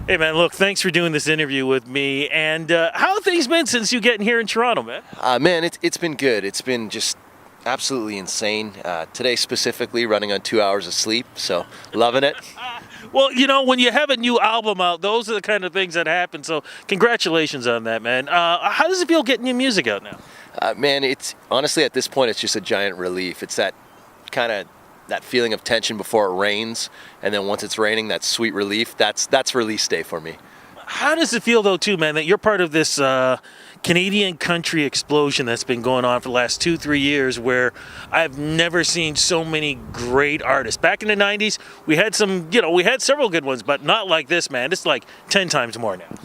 Hey man, look, thanks for doing this interview with me. And how have things been since you getting here in Toronto, man? Man, it's been good. It's been just absolutely insane. Today specifically, running on 2 hours of sleep, so loving it. Well, you know, when you have a new album out, those are the kind of things that happen. So congratulations on that, man. How does it feel getting your music out now? Man, it's honestly at this point, it's just a giant relief. It's that kind of that feeling of tension before it rains, and then once it's raining, that sweet relief. That's release day for me. How does it feel, though, too, man, that you're part of this Canadian country explosion that's been going on for the last 2-3 years, where I've never seen so many great artists. Back in the 90s, we had we had several good ones, but not like this, man. It's like 10 times more now.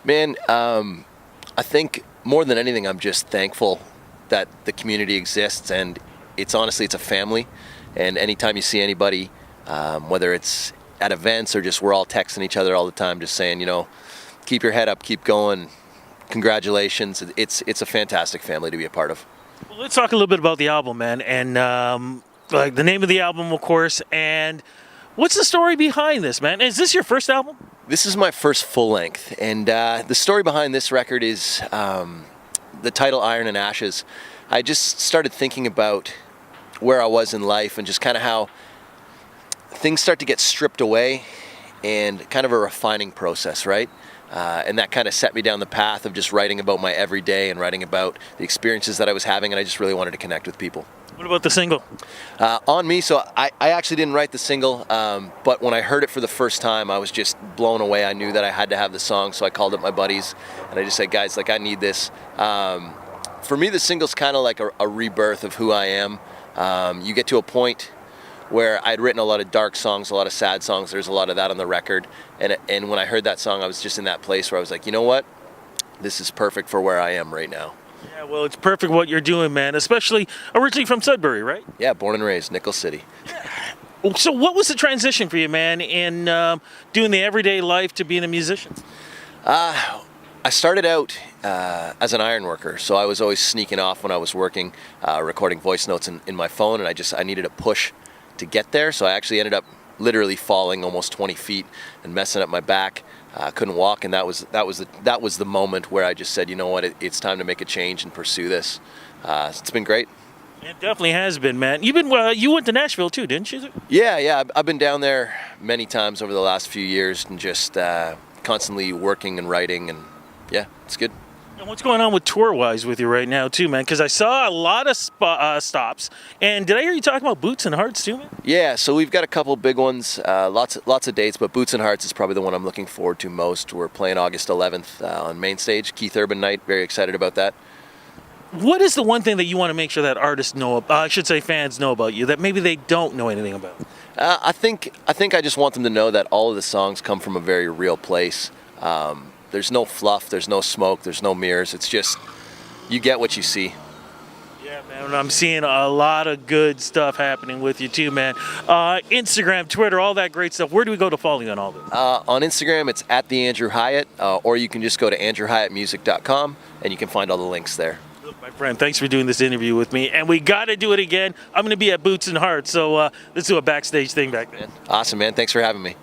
Man, I think more than anything, I'm just thankful that the community exists, and it's honestly, it's a family. And anytime you see anybody, whether it's at events or just we're all texting each other all the time, just saying, keep your head up, keep going, congratulations. It's a fantastic family to be a part of. Well, let's talk a little bit about the album, man, and like the name of the album, of course, and what's the story behind this, man? Is this your first album? This is my first full length, and the story behind this record is the title Iron and Ashes. I just started thinking about where I was in life and just kind of how things start to get stripped away and kind of a refining process, right? And that kind of set me down the path of just writing about my everyday and writing about the experiences that I was having, and I just really wanted to connect with people. What about the single? On Me, so I actually didn't write the single, but when I heard it for the first time, I was just blown away. I knew that I had to have the song, so I called up my buddies, and I just said, guys, like, I need this. For me, the single's kind of like a rebirth of who I am. You get to a point where I'd written a lot of dark songs, a lot of sad songs. There's a lot of that on the record. And when I heard that song, I was just in that place where I was like, you know what? This is perfect for where I am right now. Yeah, well, it's perfect what you're doing, man, especially originally from Sudbury, right? Yeah, born and raised, Nickel City. So what was the transition for you, man, in doing the everyday life to being a musician? I started out as an iron worker, so I was always sneaking off when I was working, recording voice notes in my phone, and I needed a push to get there, so I actually ended up literally falling almost 20 feet and messing up my back. I couldn't walk, and that was the moment where I just said, you know what, it's time to make a change and pursue this. It's been great. It definitely has been, man. You went to Nashville too, didn't you? Yeah. I've been down there many times over the last few years, and just constantly working and writing, and yeah, it's good. And what's going on with tour-wise with you right now, too, man? Because I saw a lot of stops. And did I hear you talking about Boots and Hearts, too, man? Yeah, so we've got a couple big ones, lots of dates, but Boots and Hearts is probably the one I'm looking forward to most. We're playing August 11th on Main Stage, Keith Urban night. Very excited about that. What is the one thing that you want to make sure that artists know, fans know about you, that maybe they don't know anything about? I think I just want them to know that all of the songs come from a very real place. There's no fluff, there's no smoke, there's no mirrors. It's just, you get what you see. Yeah, man, I'm seeing a lot of good stuff happening with you too, man. Instagram, Twitter, all that great stuff. Where do we go to follow you on all this? On Instagram, it's @theandrewhyatt, or you can just go to andrewhyattmusic.com, and you can find all the links there. Look, my friend, thanks for doing this interview with me, and we got to do it again. I'm going to be at Boots and Hearts, so let's do a backstage thing back then. Awesome, man. Thanks for having me.